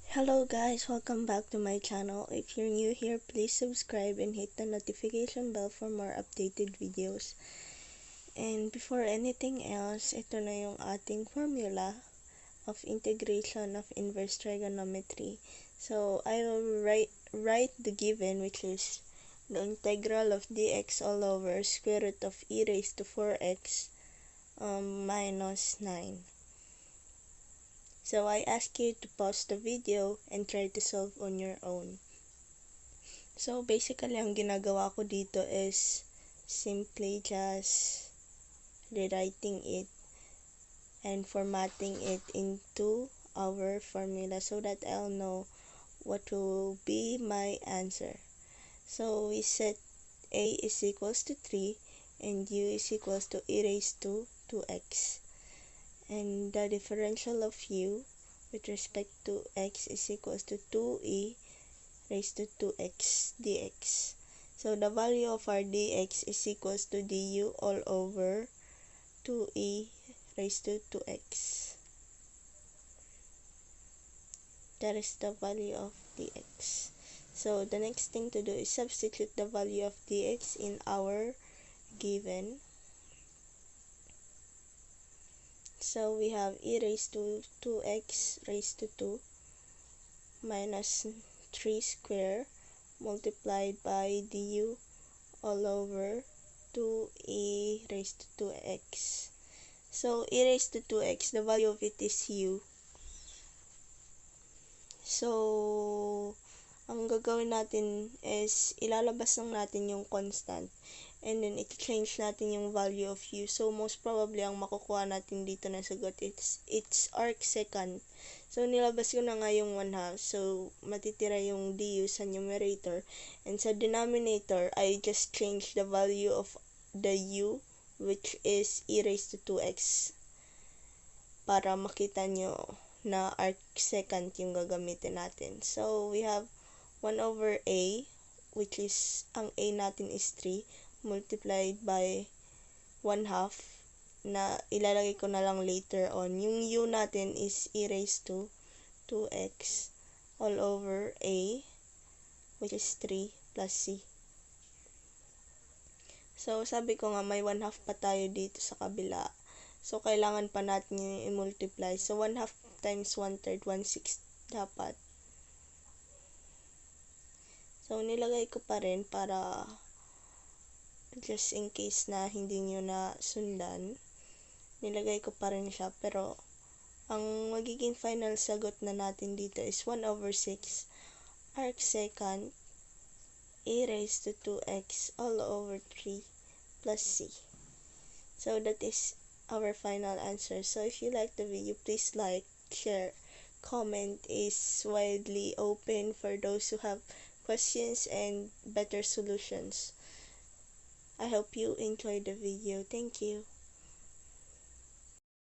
Hello guys, welcome back to my channel. If you're new here, please subscribe and hit the notification bell for more updated videos. And before anything else, ito na yung ating formula of integration of inverse trigonometry. So, I will write the given, which is the integral of dx all over square root of e raised to 4x minus 9. So, I ask you to pause the video and try to solve on your own. So, basically, ang ginagawa ko dito is simply just rewriting it and formatting it into our formula so that I'll know what will be my answer. So, we set a is equals to 3 and u is equals to e raised to 2x. And the differential of u with respect to x is equals to 2e raised to 2x dx. So the value of our dx is equals to du all over 2e raised to 2x. That is the value of dx. So the next thing to do is substitute the value of dx in our given. So we have e raised to 2x raised to 2 minus 3 square multiplied by du all over 2e raised to 2x. So, e raised to 2x, the value of it is u. So, ang gagawin natin is ilalabas lang natin yung constant and then i-change natin yung value of u. So, most probably, ang makukuha natin dito na sagot it's arc secant. So, nilabas ko na nga yung 1/2. So, matitira yung du sa numerator. And sa denominator, I just change the value of the u, which is e raised to 2x. Para makita nyo na arc secant yung gagamitin natin. So, we have 1 over a, which is, ang a natin is 3, multiplied by 1/2, na ilalagay ko na lang later on. Yung u natin is e raised to 2x all over a, which is 3 plus c. So, sabi ko nga may 1/2 pa tayo dito sa kabila. So, kailangan pa natin yung i-multiply. So, 1/2 times 1/3, 1/6 dapat. So, nilagay ko pa rin para just in case na hindi nyo na sundan. Nilagay ko pa rin siya. Pero, ang magiging final sagot na natin dito is 1 over 6 arc secant e raised to 2x all over 3 plus c. So, that is our final answer. So, if you like the video, please like, share, comment is widely open for those who have questions and better solutions. I hope you enjoyed the video. Thank you.